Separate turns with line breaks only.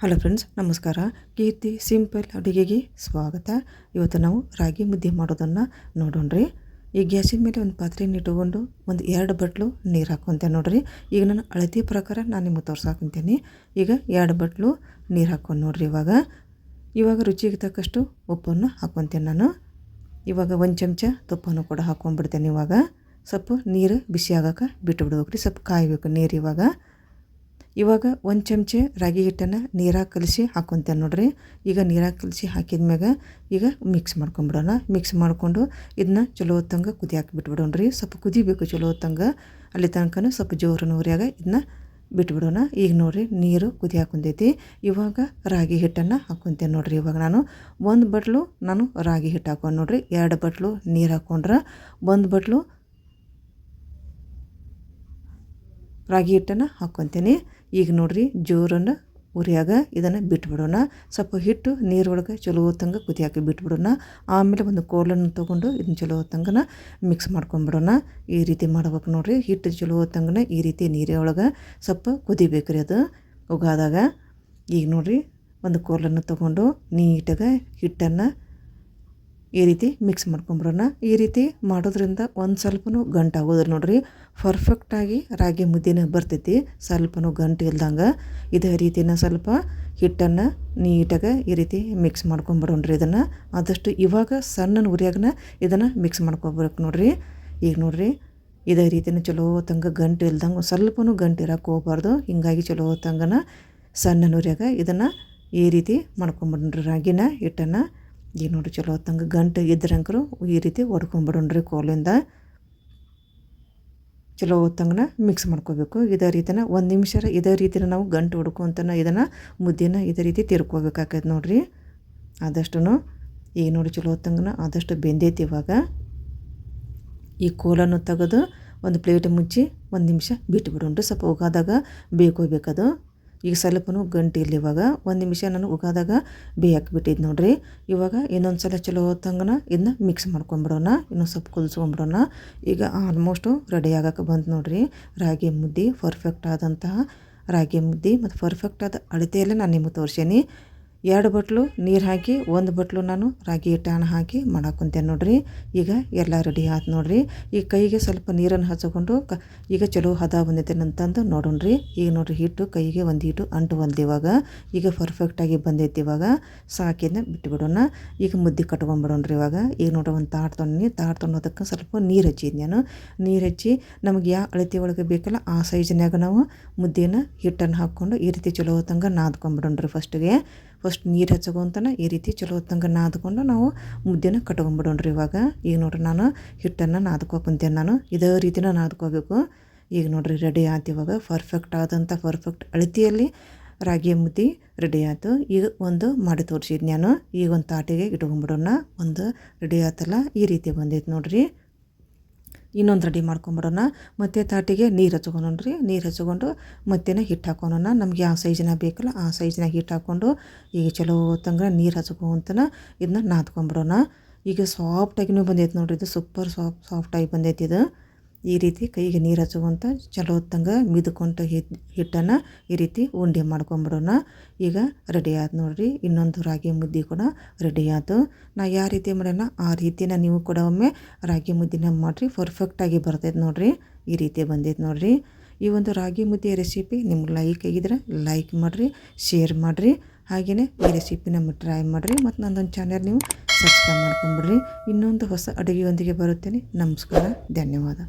Hello friends, ನಮಸ್ಕಾರ. ಕೀರ್ತಿ simple ಅಡುಗೆಗೆ ಸ್ವಾಗತ. ಇವತ್ತು ನಾವು ರಾಗಿ ಮುದ್ದೆ ಮಾಡೋದನ್ನು ನೋಡೋಣ್ರಿ. ಈ ಗ್ಯಾಸಿನ ಮೇಲೆ ಒಂದು ಪಾತ್ರೆನ ಇಟ್ಟುಕೊಂಡು ಒಂದು 2 ಬಟ್ಲು ನೀರು ಹಾಕ್ಕೊತೇನೆ ನೋಡ್ರಿ. ಈಗ ನಾನು ಅಳತೆ ಪ್ರಕಾರ ನಾನು ನಿಮಗೆ ತೋರ್ಸಾಕೊಂತೇನೆ. ಈಗ 2 ಬಟ್ಲು ನೀರು ಹಾಕ್ಕೊಂಡು ನೋಡ್ರಿ. ಇವಾಗ ರುಚಿಗೆ ತಕ್ಕಷ್ಟು ಉಪ್ಪನ್ನು ಹಾಕ್ಕೊತೇನೆ ನಾನು. ಇವಾಗ 1 ಚಮಚ ತುಪ್ಪನೂ ಕೂಡ ಹಾಕ್ಕೊಂಡ್ಬಿಡ್ತೇನೆ. ಇವಾಗ ಸ್ವಲ್ಪ ನೀರು ಬಿಸಿ ಆಗೋಕೆ ಬಿಟ್ಟು ಬಿಡ್ಬೇಕ್ರಿ. ಸ್ವಲ್ಪ ಕಾಯಬೇಕು ನೀರು. ಇವಾಗ 1 ಚಮಚ ರಾಗಿ ಹಿಟ್ಟನ್ನು ನೀರಾಗಿ ಕಲಸಿ ಹಾಕ್ಕೊತೇನೆ ನೋಡ್ರಿ. ಈಗ ನೀರಾಗಿ ಕಲಸಿ ಹಾಕಿದ್ಮ್ಯಾಗ ಈಗ ಮಿಕ್ಸ್ ಮಾಡ್ಕೊಂಬಿಡೋಣ. ಮಿಕ್ಸ್ ಮಾಡಿಕೊಂಡು ಇದನ್ನ ಚಲೋ ಹೊತ್ತಂಗೆ ಕುದಿಯಾಕೆ ಬಿಟ್ಬಿಡೋಣ್ರಿ. ಸ್ವಲ್ಪ ಕುದಿಬೇಕು ಚಲೋ ಹೊತ್ತಂಗೆ. ಅಲ್ಲಿ ತನಕ ಸ್ವಲ್ಪ ಜೋರು ಉರಿಯಾಗ ಇದನ್ನ ಬಿಟ್ಬಿಡೋಣ. ಈಗ ನೋಡಿರಿ ನೀರು ಕುದಿಯಾಕೆ ಕುಂದೈತಿ. ಇವಾಗ ರಾಗಿ ಹಿಟ್ಟನ್ನು ಹಾಕ್ಕೊತೇನೆ ನೋಡ್ರಿ. ಇವಾಗ ನಾನು 1 ಬಟ್ಲು ರಾಗಿ ಹಿಟ್ಟು ಹಾಕೊಂಡು ನೋಡ್ರಿ. 2 ಬಟ್ಲು ನೀರು ಹಾಕ್ಕೊಂಡ್ರೆ 1 ಬಟ್ಲು ರಾಗಿ ಹಿಟ್ಟನ್ನು ಹಾಕ್ಕೊತೇನೆ. ಈಗ ನೋಡ್ರಿ ಜೋರನ್ನು ಉರಿಯಾಗ ಇದನ್ನು ಬಿಟ್ಬಿಡೋಣ. ಸ್ವಲ್ಪ ಹಿಟ್ಟು ನೀರೊಳಗೆ ಚಲೋ ಹೊತ್ತಂಗೆ ಕುದಿಯಾಕೆ ಬಿಟ್ಬಿಡೋಣ. ಆಮೇಲೆ ಒಂದು ಕೋಲನ್ನು ತೊಗೊಂಡು ಇದನ್ನ ಚಲೋ ಹೊತ್ತಂಗೆ ಮಿಕ್ಸ್ ಮಾಡ್ಕೊಂಬಿಡೋಣ. ಈ ರೀತಿ ಮಾಡ್ಬೇಕು ನೋಡ್ರಿ. ಹಿಟ್ಟು ಚಲೋ ಹೊತ್ತಂಗೆ ಈ ರೀತಿ ನೀರೊಳಗೆ ಸ್ವಲ್ಪ ಕುದಿಬೇಕು ರೀ ಅದು ಉಗಾದಾಗ. ಈಗ ನೋಡ್ರಿ ಒಂದು ಕೋಲನ್ನು ತೊಗೊಂಡು ನೀಟಾಗಿ ಹಿಟ್ಟನ್ನು ಈ ರೀತಿ ಮಿಕ್ಸ್ ಮಾಡ್ಕೊಂಬಿಡೋಣ. ಈ ರೀತಿ ಮಾಡೋದ್ರಿಂದ ಒಂದು ಸ್ವಲ್ಪನೂ ಗಂಟು ಆಗೋದಿಲ್ಲ ನೋಡ್ರಿ. ಪರ್ಫೆಕ್ಟಾಗಿ ರಾಗಿ ಮುದ್ದೆನ ಬರ್ತೈತಿ, ಸ್ವಲ್ಪನೂ ಗಂಟು ಇಲ್ದಂಗೆ. ಇದೇ ರೀತಿನ ಸ್ವಲ್ಪ ಹಿಟ್ಟನ್ನು ನೀಟಾಗಿ ಈ ರೀತಿ ಮಿಕ್ಸ್ ಮಾಡ್ಕೊಂಬಿಡೋಣ್ರಿ. ಇದನ್ನು ಆದಷ್ಟು ಇವಾಗ ಸಣ್ಣ ಉರಿಯಾಗನ ಇದನ್ನು ಮಿಕ್ಸ್ ಮಾಡ್ಕೊಬೇಕು ನೋಡ್ರಿ. ಈಗ ನೋಡ್ರಿ ಇದೇ ರೀತಿನ ಚಲೋ ಹೊತ್ತಂಗೆ ಗಂಟು ಇಲ್ದಂಗೆ, ಸ್ವಲ್ಪನೂ ಗಂಟು ಇರೋಕೆ ಹೋಗ್ಬಾರ್ದು. ಹಿಂಗಾಗಿ ಚಲೋ ಹೊತ್ತಂಗನ ಸಣ್ಣ ಉರಿಯಾಗ ಇದನ್ನು ಈ ರೀತಿ ಮಾಡ್ಕೊಂಬಿಡೋಣ್ರಿ ರಾಗಿನ ಹಿಟ್ಟನ್ನು. ಈಗ ನೋಡಿರಿ ಚಲೋ ಹೊತ್ತಂಗೆ ಗಂಟು ಇದ್ರಂಕರು ಈ ರೀತಿ ಹೊಡ್ಕೊಂಬಿಡೋಣ್ರಿ ಕೋಲಿಂದ. ಚಲೋ ಹೊತ್ತಂಗೆ ಮಿಕ್ಸ್ ಮಾಡ್ಕೋಬೇಕು. ಇದೇ ರೀತಿನ 1 ನಿಮಿಷ ಇದೇ ರೀತಿನ ನಾವು ಗಂಟು ಹೊಡ್ಕೊತನ ಇದನ್ನು ಮುದ್ದೆನ ಇದೇ ರೀತಿ ತಿರ್ಕೋಬೇಕಾಕೈತೆ ನೋಡ್ರಿ. ಆದಷ್ಟು ಈಗ ನೋಡಿ ಚಲೋ ಹೊತ್ತಂಗೆ ಆದಷ್ಟು ಬೆಂದೈತಿ. ಇವಾಗ ಈ ಕೋಲನ್ನು ತೆಗೆದು ಒಂದು ಪ್ಲೇಟ್ ಮುಚ್ಚಿ 1 ನಿಮಿಷ ಬಿಟ್ಟು ಬಿಡೋಣ್ರಿ. ಸ್ವಲ್ಪ ಉಗಾದಾಗ ಬೇಕೋಬೇಕದು. ಈಗ ಸ್ವಲ್ಪನೂ ಗಂಟು ಇಲ್ಲ. ಇವಾಗ 1 ನಿಮಿಷ ನಾನು ಉಗಾದಾಗ ಬೇಯಕ್ಕೆ ಬಿಟ್ಟಿದ್ದು ನೋಡ್ರಿ. ಇವಾಗ ಇನ್ನೊಂದು ಸಲ ಚಲೋ ಹೊತ್ತಂಗನ ಇದನ್ನ ಮಿಕ್ಸ್ ಮಾಡ್ಕೊಂಬಿಡೋಣ. ಇನ್ನೊಂದು ಸ್ವಲ್ಪ ಕುದಿಸ್ಕೊಂಬಿಡೋಣ. ಈಗ ಆಲ್ಮೋಸ್ಟು ರೆಡಿ ಆಗಕ್ಕೆ ಬಂತು ನೋಡ್ರಿ ರಾಗಿ ಮುದ್ದೆ. ಪರ್ಫೆಕ್ಟ್ ಆದಂತಹ ರಾಗಿ ಮುದ್ದೆ ಮತ್ತು ಪರ್ಫೆಕ್ಟ್ ಆದ ಅಳತೆಯಲ್ಲೇ ನಾನು ನಿಮಗೆ ತೋರಿಸೀನಿ. 2 ಬಟ್ಲು ನೀರು ಹಾಕಿ 1 ಬಟ್ಲು ನಾನು ರಾಗಿ ಹಿಟ್ಟನ್ನು ಹಾಕಿ ಮಾಡಾಕೊಂತೇನೆ ನೋಡ್ರಿ. ಈಗ ಎಲ್ಲ ರೆಡಿ ಆಯ್ತು ನೋಡ್ರಿ. ಈಗ ಕೈಗೆ ಸ್ವಲ್ಪ ನೀರನ್ನು ಹಚ್ಕೊಂಡು ಈಗ ಚಲೋ ಹದ ಬಂದೈತೆ ಅಂತಂದು ನೋಡೋಣ್ರಿ. ಈಗ ನೋಡ್ರಿ ಹಿಟ್ಟು ಕೈಗೆ ಒಂದು ಹಿಟ್ಟು ಅಂಟುವಲ್ದು. ಈಗ ಪರ್ಫೆಕ್ಟಾಗಿ ಬಂದೈತಿ. ಇವಾಗ ಸಾಕಿದ್ನ ಬಿಟ್ಟುಬಿಡೋಣ. ಈಗ ಮುದ್ದೆ ಕಟ್ಕೊಂಬಿಡೋಣ್ರಿ. ಈಗ ನೋಡ್ರಿ ಒಂದು ತಾಟ್ ತೊಗೊಂಡೋದಕ್ಕೆ ಸ್ವಲ್ಪ ನೀರು ಹಚ್ಚಿದ್ದು ನಾನು. ನೀರು ಹಚ್ಚಿ ನಮಗೆ ಯಾವ ಅಳತೆ ಒಳಗೆ ಬೇಕಲ್ಲ ಆ ಸೈಜ್ನಾಗ ನಾವು ಮುದ್ದೆನ ಹಿಟ್ಟನ್ನು ಹಾಕ್ಕೊಂಡು ಈ ರೀತಿ ಚಲೋ ಹೊತ್ತಂಗೆ ನಾದ್ಕೊಂಬಿಡೋಣ್ರಿ. ಫಸ್ಟ್ ನೀರು ಹಚ್ಕೊಂತನ ಈ ರೀತಿ ಚಲೋ ಹೊತ್ತಂಗೆ ನಾದ್ಕೊಂಡು ನಾವು ಮುದ್ದೆನ ಕಟ್ಕೊಂಬಿಡೋಣ್ರಿ. ಈಗ ನೋಡ್ರಿ ನಾನು ಹಿಟ್ಟನ್ನು ನಾದ್ಕೊಕೊಂತೇನೆ ನಾನು. ಇದೇ ರೀತಿನ ನಾದ್ಕೋಬೇಕು. ಈಗ ನೋಡ್ರಿ ರೆಡಿ ಆಯ್ತು. ಇವಾಗ ಪರ್ಫೆಕ್ಟ್ ಅಳತೆಯಲ್ಲಿ ರಾಗಿ ಮುದ್ದೆ ರೆಡಿ ಆಯ್ತು. ಈಗ ಒಂದು ಮಾಡಿ ತೋರಿಸಿದ್ದು ನಾನು. ಈಗ ಒಂದು ತಾಟಿಗೆ ಇಟ್ಕೊಂಬಿಡೋಣ. ಒಂದು ರೆಡಿ ಆಯ್ತಲ್ಲ ಈ ರೀತಿ ಬಂದೈತೆ ನೋಡ್ರಿ. ಇನ್ನೊಂದು ರೆಡಿ ಮಾಡ್ಕೊಂಬಿಡೋಣ. ಮತ್ತು ತಾಟಿಗೆ ನೀರು ಹಚ್ಕೊಂಡ್ರಿ. ನೀರು ಹಚ್ಕೊಂಡು ಮತ್ತೇನೆ ಹಿಟ್ಟು ಹಾಕೋಣ. ನಮ್ಗೆ ಯಾವ ಸೈಜ್ನಾಗ ಬೇಕಲ್ಲ ಆ ಸೈಜ್ನಾಗ ಹಿಟ್ಟು ಹಾಕ್ಕೊಂಡು ಈಗ ಚಲೋ ಹೊತ್ತಂಗೆ ನೀರು ಹಚ್ಕೊಂತನ ಇದನ್ನ ನಾದ್ಕೊಂಬಿಡೋಣ. ಈಗ ಸಾಫ್ಟಾಗಿನೂ ಬಂದೈತೆ ನೋಡ್ರಿ. ಇದು ಸೂಪರ್ ಸಾಫ್ಟಾಗಿ ಬಂದೈತಿ. ಇದು ಈ ರೀತಿ ಕೈಗೆ ನೀರು ಹಚ್ಕೊಂತ ಚಲೋ ಹೊತ್ತಂಗೆ ಮಿದ್ಕೊಂಡು ಹಿಟ್ಟನ್ನು ಈ ರೀತಿ ಉಂಡೆ ಮಾಡ್ಕೊಂಬಿಡೋಣ. ಈಗ ರೆಡಿ ಆಯ್ತು ನೋಡ್ರಿ. ಇನ್ನೊಂದು ರಾಗಿ ಮುದ್ದೆ ಕೂಡ ರೆಡಿ ಆಯ್ತು. ನಾ ಯಾವ ರೀತಿ ಮಾಡೋಣ ಆ ರೀತಿನ ನೀವು ಕೂಡ ಒಮ್ಮೆ ರಾಗಿ ಮುದ್ದೆನ ಮಾಡಿರಿ. ಪರ್ಫೆಕ್ಟಾಗಿ ಬರ್ತೈತೆ ನೋಡ್ರಿ. ಈ ರೀತಿ ಬಂದೈತೆ ನೋಡ್ರಿ. ಈ ಒಂದು ರಾಗಿ ಮುದ್ದೆ ರೆಸಿಪಿ ನಿಮ್ಗೆ ಲೈಕ್ ಆಗಿದ್ರೆ ಲೈಕ್ ಮಾಡಿರಿ, ಶೇರ್ ಮಾಡಿರಿ. ಹಾಗೆಯೇ ಈ ರೆಸಿಪಿ ನಮ್ಮ ಟ್ರೈ ಮಾಡಿರಿ. ಮತ್ತು ನನ್ನೊಂದು ಚಾನಲ್ ನೀವು ಸಬ್ಸ್ಕ್ರೈಬ್ ಮಾಡ್ಕೊಂಬಿಡ್ರಿ. ಇನ್ನೊಂದು ಹೊಸ ಅಡುಗೆಯೊಂದಿಗೆ ಬರುತ್ತೇನೆ. ನಮಸ್ಕಾರ, ಧನ್ಯವಾದ.